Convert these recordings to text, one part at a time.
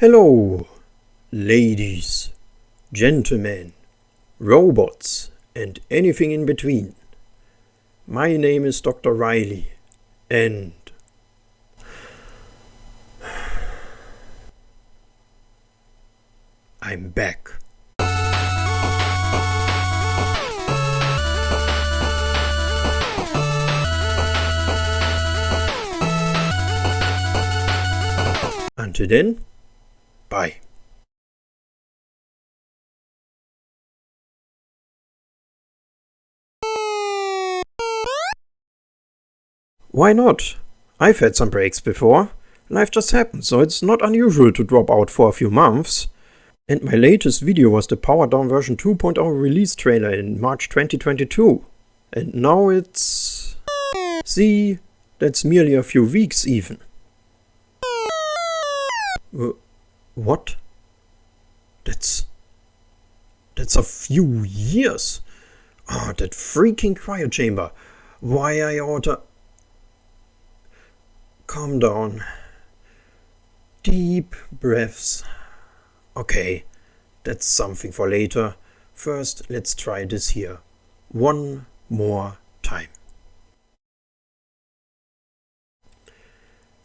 Hello, ladies, gentlemen, robots, and anything in between. My name is Dr. Wrily, and I'm back. Until then, bye. Why not? I've had some breaks before. Life just happens, so it's not unusual to drop out for a few months. And my latest video was the Powered Down version 2.0 release trailer in March 2022. And now it's... See, that's merely a few weeks even. What? That's a few years. Oh, that freaking cryo chamber. Why I oughta... Calm down. Deep breaths. Okay, that's something for later. First, let's try this here. One more time.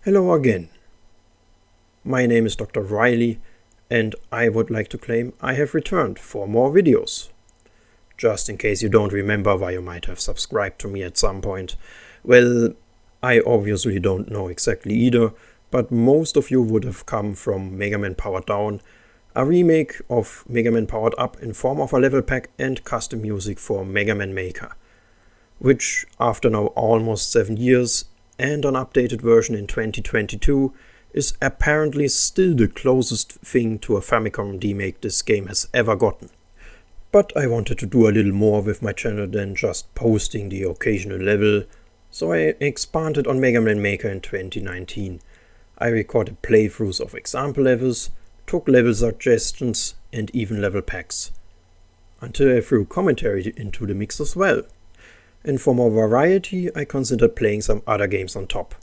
Hello again. My name is Dr. Wrily, and I would like to claim I have returned for more videos. Just in case you don't remember why you might have subscribed to me at some point. Well, I obviously don't know exactly either, but most of you would have come from Mega Man Powered Down, a remake of Mega Man Powered Up in form of a level pack and custom music for Mega Man Maker, which after now almost 7 years and an updated version in 2022 is apparently still the closest thing to a Famicom remake this game has ever gotten. But I wanted to do a little more with my channel than just posting the occasional level, so I expanded on Mega Man Maker in 2019. I recorded playthroughs of example levels, took level suggestions and even level packs. Until I threw commentary into the mix as well. And for more variety, I considered playing some other games on top.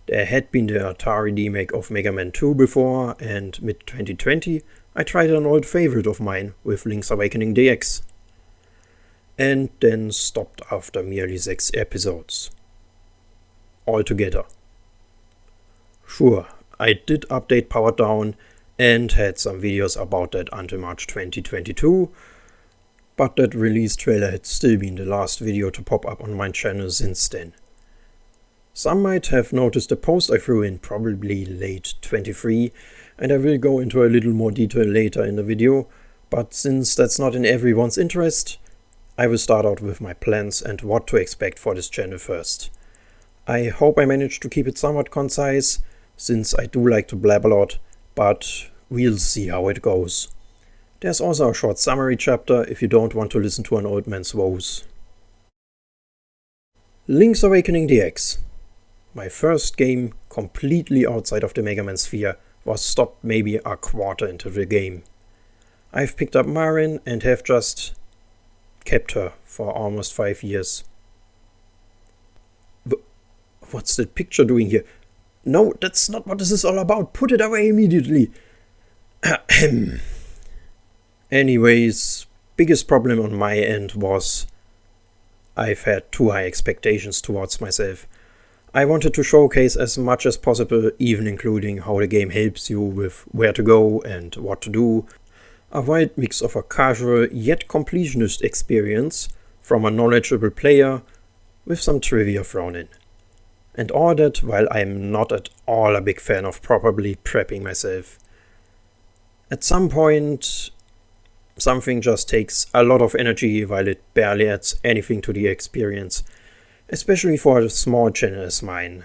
There had been the Atari remake of Mega Man 2 before, and mid-2020 I tried an old favorite of mine with Link's Awakening DX. And then stopped after merely 6 episodes. Altogether. Sure, I did update Powered Down and had some videos about that until March 2022, but that release trailer had still been the last video to pop up on my channel since then. Some might have noticed the post I threw in probably late 23, and I will go into a little more detail later in the video, but since that's not in everyone's interest, I will start out with my plans and what to expect for this channel first. I hope I managed to keep it somewhat concise, since I do like to blab a lot, but we'll see how it goes. There's also a short summary chapter if you don't want to listen to an old man's woes. Link's Awakening DX. My first game, completely outside of the Mega Man sphere, was stopped maybe a quarter into the game. I've picked up Marin and have just kept her for almost 5 years. What's that picture doing here? No, that's not what this is all about. Put it away immediately. Ahem. Anyways, biggest problem on my end was I've had too high expectations towards myself. I wanted to showcase as much as possible, even including how the game helps you with where to go and what to do. A wild mix of a casual yet completionist experience from a knowledgeable player with some trivia thrown in. And all that while I'm not at all a big fan of properly prepping myself. At some point, something just takes a lot of energy while it barely adds anything to the experience. Especially for a small channel as mine.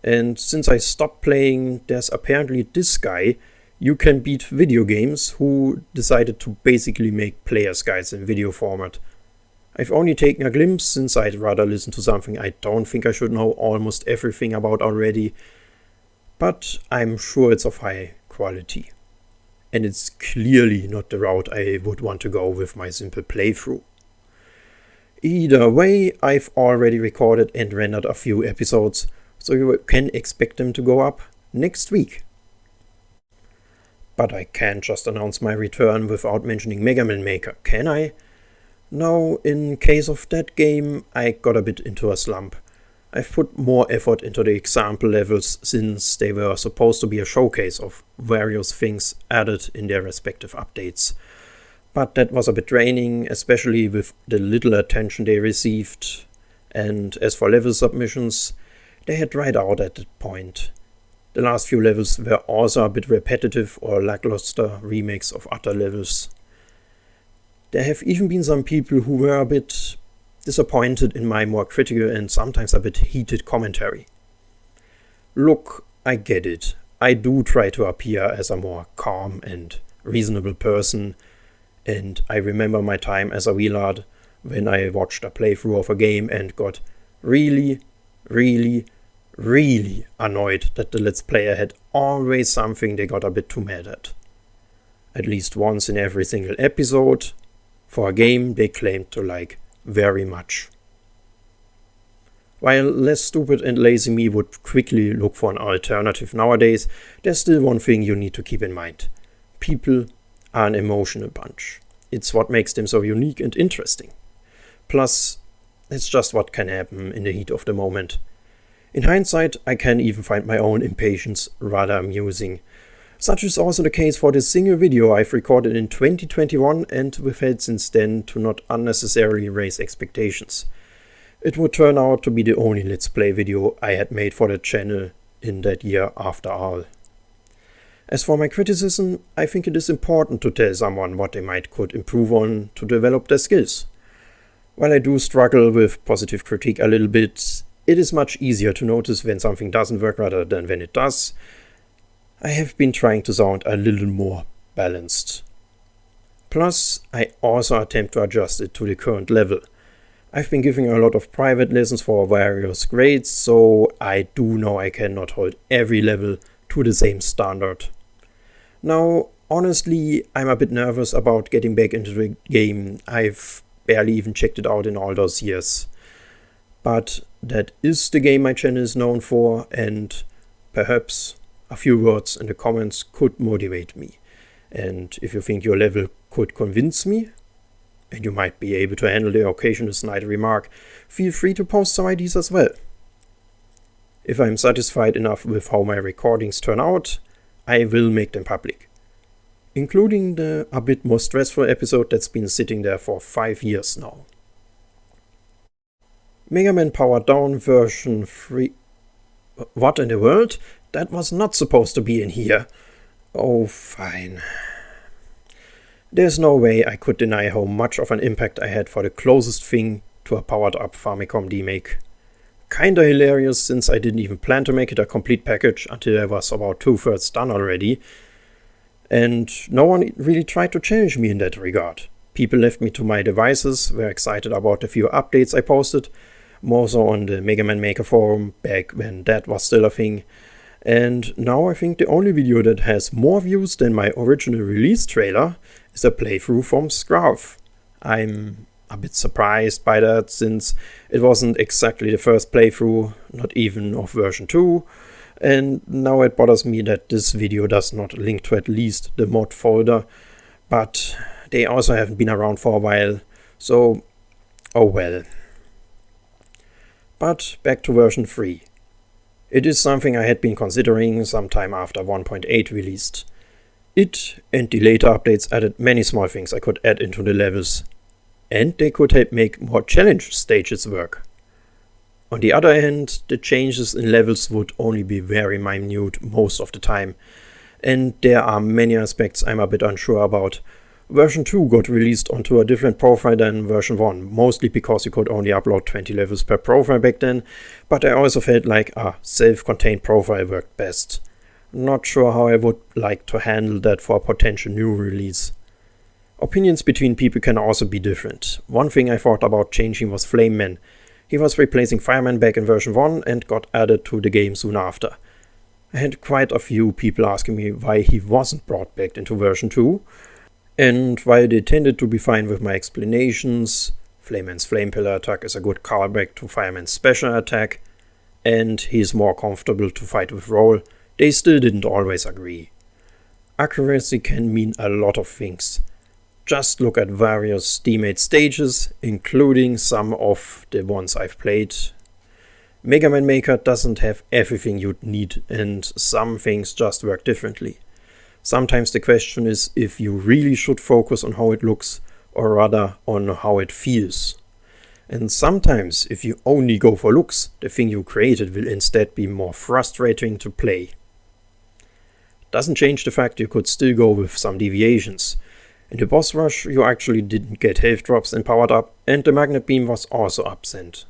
And since I stopped playing, there's apparently this guy, You Can Beat Video Games, who decided to basically make player's guides in video format. I've only taken a glimpse since I'd rather listen to something I don't think I should know almost everything about already, but I'm sure it's of high quality. And it's clearly not the route I would want to go with my simple playthrough. Either way, I've already recorded and rendered a few episodes, so you can expect them to go up next week. But I can't just announce my return without mentioning Mega Man Maker, can I? Now, in case of that game, I got a bit into a slump. I've put more effort into the example levels since they were supposed to be a showcase of various things added in their respective updates. But that was a bit draining, especially with the little attention they received. And as for level submissions, they had dried out at that point. The last few levels were also a bit repetitive or lackluster remakes of other levels. There have even been some people who were a bit disappointed in my more critical and sometimes a bit heated commentary. Look, I get it. I do try to appear as a more calm and reasonable person, and I remember my time as a wee lad when I watched a playthrough of a game and got really annoyed that the Let's Player had always something they got a bit too mad at. At least once in every single episode, for a game they claimed to like very much. While less stupid and lazy me would quickly look for an alternative nowadays, there's still one thing you need to keep in mind. People are an emotional bunch. It's what makes them so unique and interesting. Plus, it's just what can happen in the heat of the moment. In hindsight, I can even find my own impatience rather amusing. Such is also the case for this single video I've recorded in 2021 and withheld since then to not unnecessarily raise expectations. It would turn out to be the only Let's Play video I had made for the channel in that year after all. As for my criticism, I think it is important to tell someone what they could improve on to develop their skills. While I do struggle with positive critique a little bit, it is much easier to notice when something doesn't work rather than when it does. I have been trying to sound a little more balanced. Plus, I also attempt to adjust it to the current level. I've been giving a lot of private lessons for various grades, so I do know I cannot hold every level to the same standard. Now, honestly, I'm a bit nervous about getting back into the game. I've barely even checked it out in all those years. But that is the game my channel is known for, and perhaps a few words in the comments could motivate me. And if you think your level could convince me, and you might be able to handle the occasional snide remark, feel free to post some ideas as well. If I'm satisfied enough with how my recordings turn out, I will make them public. Including the a bit more stressful episode that's been sitting there for 5 years now. Mega Man Powered Down version 3... What in the world? That was not supposed to be in here. Oh, fine. There's no way I could deny how much of an impact I had for the closest thing to a powered-up Famicom remake. Kinda hilarious since I didn't even plan to make it a complete package until I was about 2/3 done already. And no one really tried to challenge me in that regard. People left me to my devices, were excited about the few updates I posted, more so on the Mega Man Maker forum back when that was still a thing. And now I think the only video that has more views than my original release trailer is a playthrough from Scruff. I'm a bit surprised by that since it wasn't exactly the first playthrough, not even of version 2. And now it bothers me that this video does not link to at least the mod folder, but they also haven't been around for a while, so oh well. But back to version 3. It is something I had been considering sometime after 1.8 released. It and the later updates added many small things I could add into the levels, and they could help make more challenge stages work. On the other hand, the changes in levels would only be very minute most of the time, and there are many aspects I'm a bit unsure about. Version 2 got released onto a different profile than version 1, mostly because you could only upload 20 levels per profile back then, but I also felt like a self-contained profile worked best. Not sure how I would like to handle that for a potential new release. Opinions between people can also be different. One thing I thought about changing was Flame Man. He was replacing Fireman back in version 1 and got added to the game soon after. I had quite a few people asking me why he wasn't brought back into version 2, and while they tended to be fine with my explanations, Flameman's Flame Pillar attack is a good callback to Fireman's special attack, and he is more comfortable to fight with roll, they still didn't always agree. Accuracy can mean a lot of things. Just look at various D-Mate stages, including some of the ones I've played. Mega Man Maker doesn't have everything you'd need, and some things just work differently. Sometimes the question is if you really should focus on how it looks, or rather on how it feels. And sometimes, if you only go for looks, the thing you created will instead be more frustrating to play. Doesn't change the fact you could still go with some deviations. In the boss rush, you actually didn't get health drops and powered up, and the magnet beam was also absent.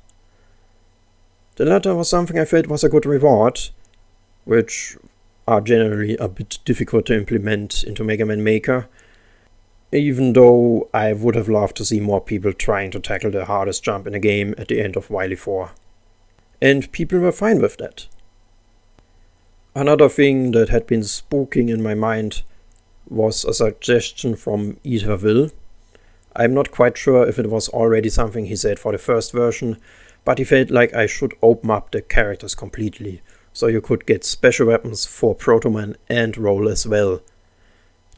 The latter was something I felt was a good reward, which are generally a bit difficult to implement into Mega Man Maker, even though I would have loved to see more people trying to tackle the hardest jump in a game at the end of Wrily 4. And people were fine with that. Another thing that had been spooking in my mind was a suggestion from Etherville. I'm not quite sure if it was already something he said for the first version, but he felt like I should open up the characters completely, so you could get special weapons for Proto Man and Roll as well.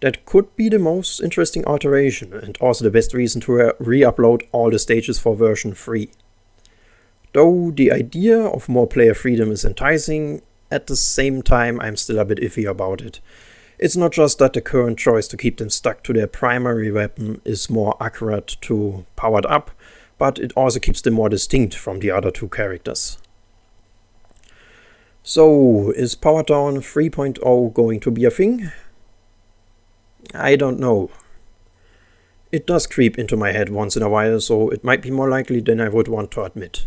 That could be the most interesting alteration, and also the best reason to re-upload all the stages for version 3. Though the idea of more player freedom is enticing, at the same time I'm still a bit iffy about it. It's not just that the current choice to keep them stuck to their primary weapon is more accurate to powered up, but it also keeps them more distinct from the other two characters. So, is Power Down 3.0 going to be a thing? I don't know. It does creep into my head once in a while, so it might be more likely than I would want to admit.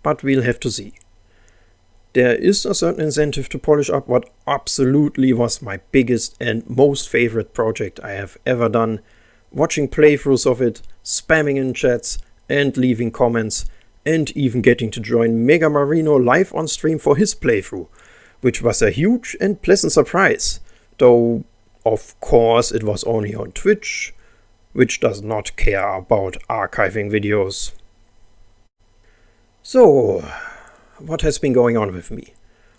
But we'll have to see. There is a certain incentive to polish up what absolutely was my biggest and most favorite project I have ever done, watching playthroughs of it, spamming in chats, and leaving comments, and even getting to join Mega Marino live on stream for his playthrough, which was a huge and pleasant surprise, though of course it was only on Twitch, which does not care about archiving videos. So, what has been going on with me?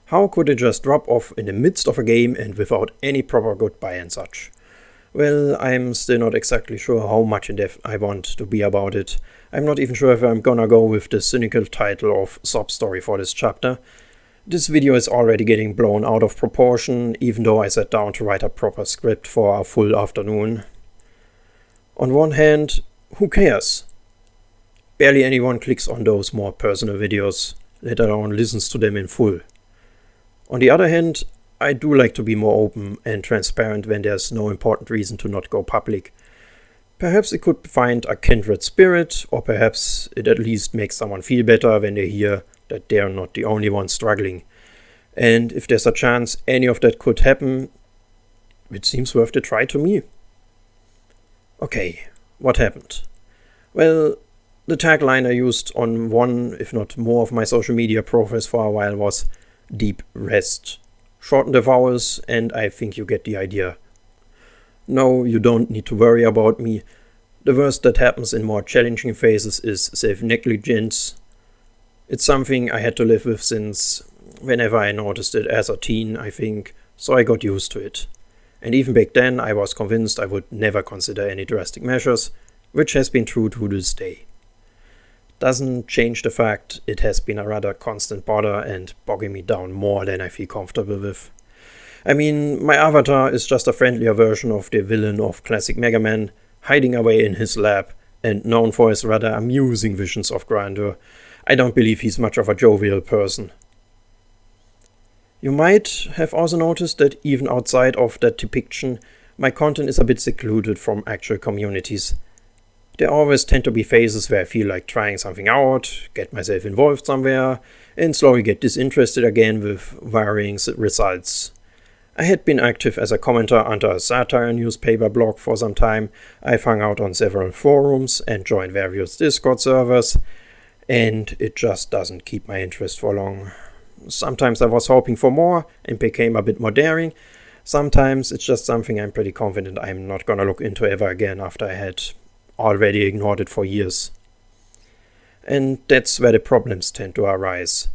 How could it just drop off in the midst of a game and without any proper goodbye and such? Well, I'm still not exactly sure how much in depth I want to be about it. I'm not even sure if I'm gonna go with the cynical title of Sob Story for this chapter. This video is already getting blown out of proportion, even though I sat down to write a proper script for a full afternoon. On one hand, who cares? Barely anyone clicks on those more personal videos, let alone listens to them in full. On the other hand, I do like to be more open and transparent when there's no important reason to not go public. Perhaps it could find a kindred spirit, or perhaps it at least makes someone feel better when they hear that they're not the only one struggling. And if there's a chance any of that could happen, it seems worth the try to me. Okay, what happened? Well, the tagline I used on one, if not more, of my social media profiles for a while was "Deep Rest." Shorten the vowels, and I think you get the idea. No, you don't need to worry about me. The worst that happens in more challenging phases is self-negligence. It's something I had to live with since whenever I noticed it as a teen, I think, so I got used to it. And even back then I was convinced I would never consider any drastic measures, which has been true to this day. Doesn't change the fact it has been a rather constant bother and bogging me down more than I feel comfortable with. I mean, my avatar is just a friendlier version of the villain of classic Mega Man, hiding away in his lab and known for his rather amusing visions of grandeur. I don't believe he's much of a jovial person. You might have also noticed that even outside of that depiction, my content is a bit secluded from actual communities. There always tend to be phases where I feel like trying something out, get myself involved somewhere, and slowly get disinterested again with varying results. I had been active as a commenter under a satire newspaper blog for some time. I've hung out on several forums and joined various Discord servers, and it just doesn't keep my interest for long. Sometimes I was hoping for more and became a bit more daring. Sometimes it's just something I'm pretty confident I'm not gonna look into ever again after I had already ignored it for years. And that's where the problems tend to arise.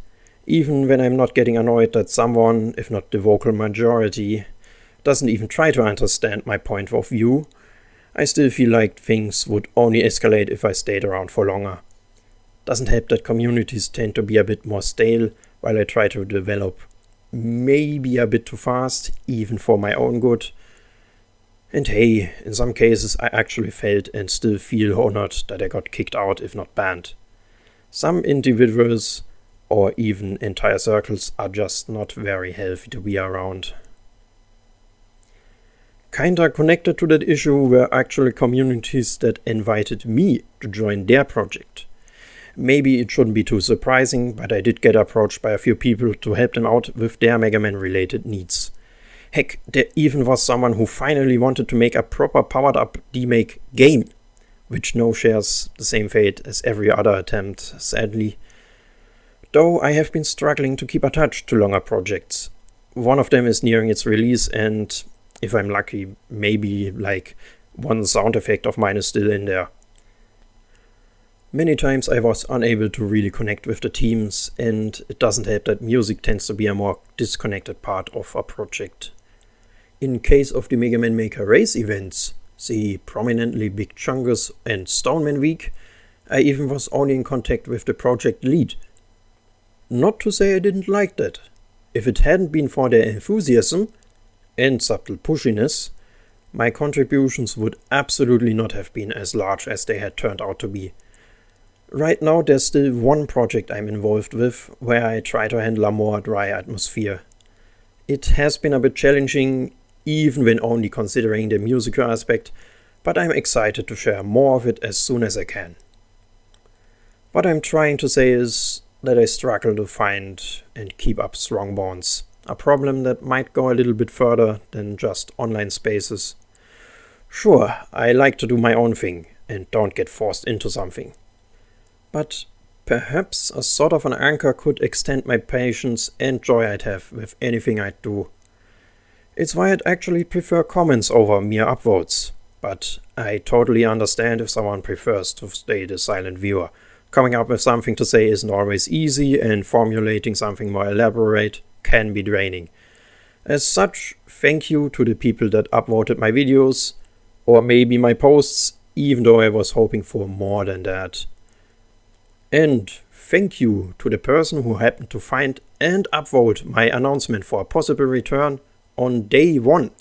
Even when I'm not getting annoyed that someone, if not the vocal majority, doesn't even try to understand my point of view, I still feel like things would only escalate if I stayed around for longer. Doesn't help that communities tend to be a bit more stale while I try to develop maybe a bit too fast, even for my own good. And hey, in some cases I actually felt and still feel honored that I got kicked out if not banned. Some individuals or even entire circles are just not very healthy to be around. Kinda connected to that issue were actually communities that invited me to join their project. Maybe it shouldn't be too surprising, but I did get approached by a few people to help them out with their Mega Man related needs. Heck, there even was someone who finally wanted to make a proper powered up demake game, which now shares the same fate as every other attempt, sadly. Though I have been struggling to keep attached to longer projects. One of them is nearing its release, and if I'm lucky, maybe like one sound effect of mine is still in there. Many times I was unable to really connect with the teams, and it doesn't help that music tends to be a more disconnected part of a project. In case of the Mega Man Maker race events, see prominently Big Chungus and Stoneman Week, I even was only in contact with the project lead. Not to say I didn't like that. If it hadn't been for their enthusiasm and subtle pushiness, my contributions would absolutely not have been as large as they had turned out to be. Right now there's still one project I'm involved with where I try to handle a more dry atmosphere. It has been a bit challenging, even when only considering the musical aspect, but I'm excited to share more of it as soon as I can. What I'm trying to say is that I struggle to find and keep up strong bonds, a problem that might go a little bit further than just online spaces. Sure, I like to do my own thing and don't get forced into something. But perhaps a sort of an anchor could extend my patience and joy I'd have with anything I'd do. It's why I'd actually prefer comments over mere upvotes, but I totally understand if someone prefers to stay the silent viewer. Coming up with something to say isn't always easy, and formulating something more elaborate can be draining. As such, thank you to the people that upvoted my videos, or maybe my posts, even though I was hoping for more than that. And thank you to the person who happened to find and upvote my announcement for a possible return on day 1,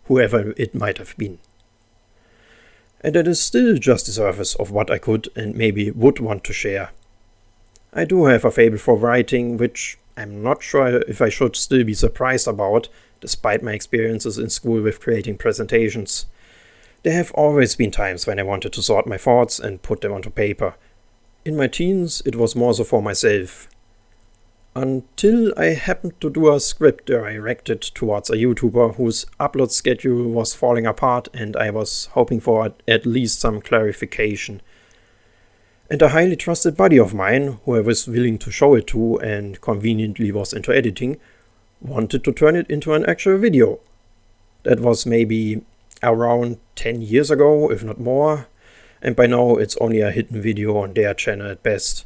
whoever it might have been. And that is still just the surface of what I could and maybe would want to share. I do have a fable for writing, which I'm not sure if I should still be surprised about, despite my experiences in school with creating presentations. There have always been times when I wanted to sort my thoughts and put them onto paper. In my teens, it was more so for myself. Until I happened to do a script directed towards a YouTuber whose upload schedule was falling apart, and I was hoping for at least some clarification. And a highly trusted buddy of mine, who I was willing to show it to and conveniently was into editing, wanted to turn it into an actual video. That was maybe around 10 years ago, if not more. And by now it's only a hidden video on their channel at best.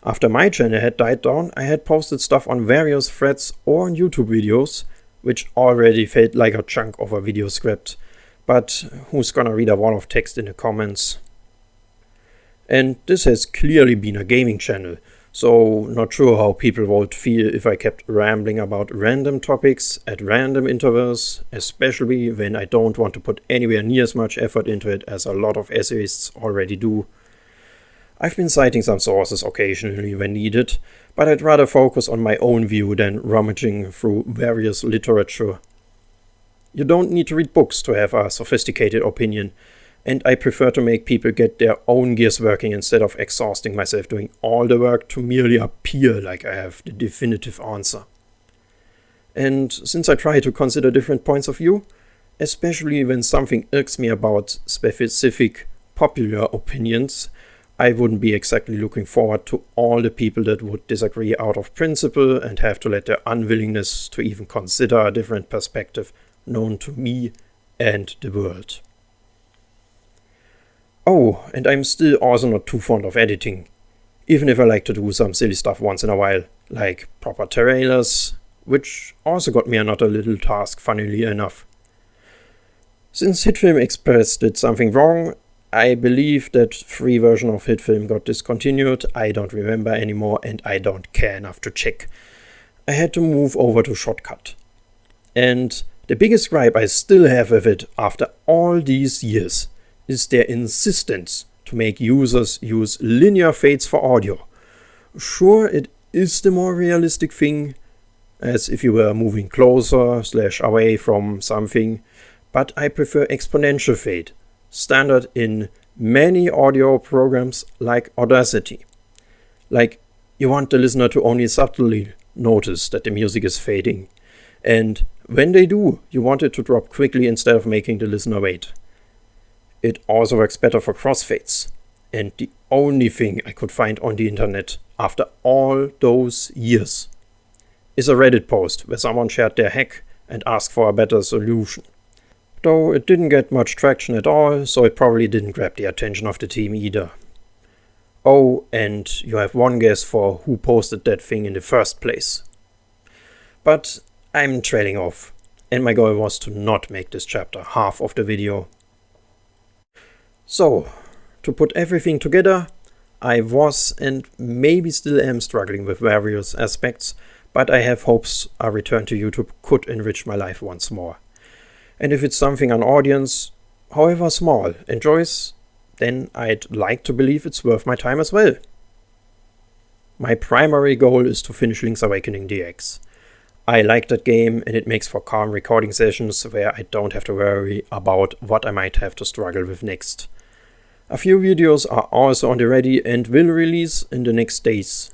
After my channel had died down, I had posted stuff on various threads or on YouTube videos, which already felt like a chunk of a video script. But who's gonna read a wall of text in the comments? And this has clearly been a gaming channel, so not sure how people would feel if I kept rambling about random topics at random intervals, especially when I don't want to put anywhere near as much effort into it as a lot of essayists already do. I've been citing some sources occasionally when needed, but I'd rather focus on my own view than rummaging through various literature. You don't need to read books to have a sophisticated opinion, and I prefer to make people get their own gears working instead of exhausting myself doing all the work to merely appear like I have the definitive answer. And since I try to consider different points of view, especially when something irks me about specific popular opinions, I wouldn't be exactly looking forward to all the people that would disagree out of principle and have to let their unwillingness to even consider a different perspective known to me and the world. Oh, and I'm still also not too fond of editing, even if I like to do some silly stuff once in a while, like proper trailers, which also got me another little task, funnily enough. Since HitFilm Express did something wrong, I believe that free version of HitFilm got discontinued. I don't remember anymore and I don't care enough to check. I had to move over to Shotcut. And the biggest gripe I still have with it after all these years is their insistence to make users use linear fades for audio. Sure, it is the more realistic thing, as if you were moving closer/away from something, but I prefer exponential fade, standard in many audio programs like Audacity. Like, you want the listener to only subtly notice that the music is fading, and when they do, you want it to drop quickly instead of making the listener wait. It also works better for crossfades, and the only thing I could find on the internet after all those years is a Reddit post where someone shared their hack and asked for a better solution. Though it didn't get much traction at all, so it probably didn't grab the attention of the team either. Oh, and you have one guess for who posted that thing in the first place. But I'm trailing off, and my goal was to not make this chapter half of the video. So, to put everything together, I was and maybe still am struggling with various aspects, but I have hopes a return to YouTube could enrich my life once more. And if it's something an audience, however small, enjoys, then I'd like to believe it's worth my time as well. My primary goal is to finish Link's Awakening DX. I like that game and it makes for calm recording sessions where I don't have to worry about what I might have to struggle with next. A few videos are also on the ready and will release in the next days.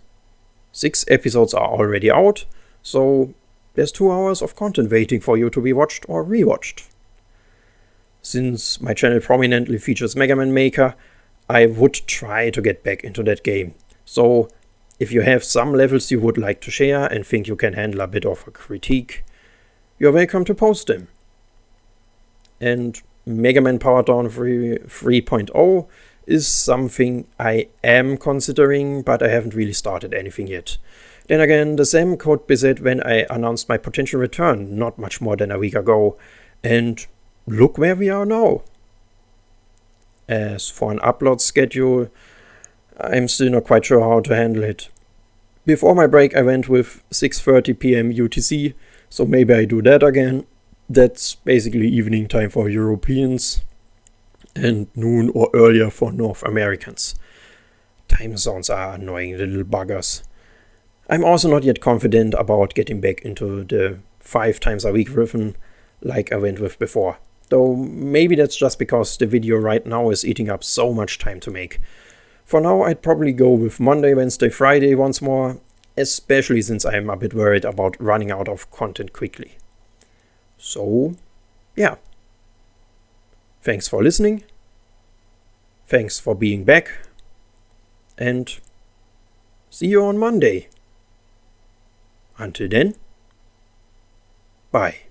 6 episodes are already out, so there's 2 hours of content waiting for you to be watched or rewatched. Since my channel prominently features Mega Man Maker, I would try to get back into that game. So, if you have some levels you would like to share and think you can handle a bit of a critique, you're welcome to post them. And Mega Man Power Down 3.0 is something I am considering, but I haven't really started anything yet. Then again, the same could be said when I announced my potential return not much more than a week ago, and look where we are now. As for an upload schedule, I'm still not quite sure how to handle it. Before my break I went with 6:30 PM UTC, so maybe I do that again. That's basically evening time for Europeans and noon or earlier for North Americans. Time zones are annoying little buggers. I'm also not yet confident about getting back into the 5 times a week rhythm like I went with before. Though maybe that's just because the video right now is eating up so much time to make. For now I'd probably go with Monday, Wednesday, Friday once more, especially since I'm a bit worried about running out of content quickly. So, yeah. Thanks for listening. Thanks for being back. And see you on Monday. Until then, bye.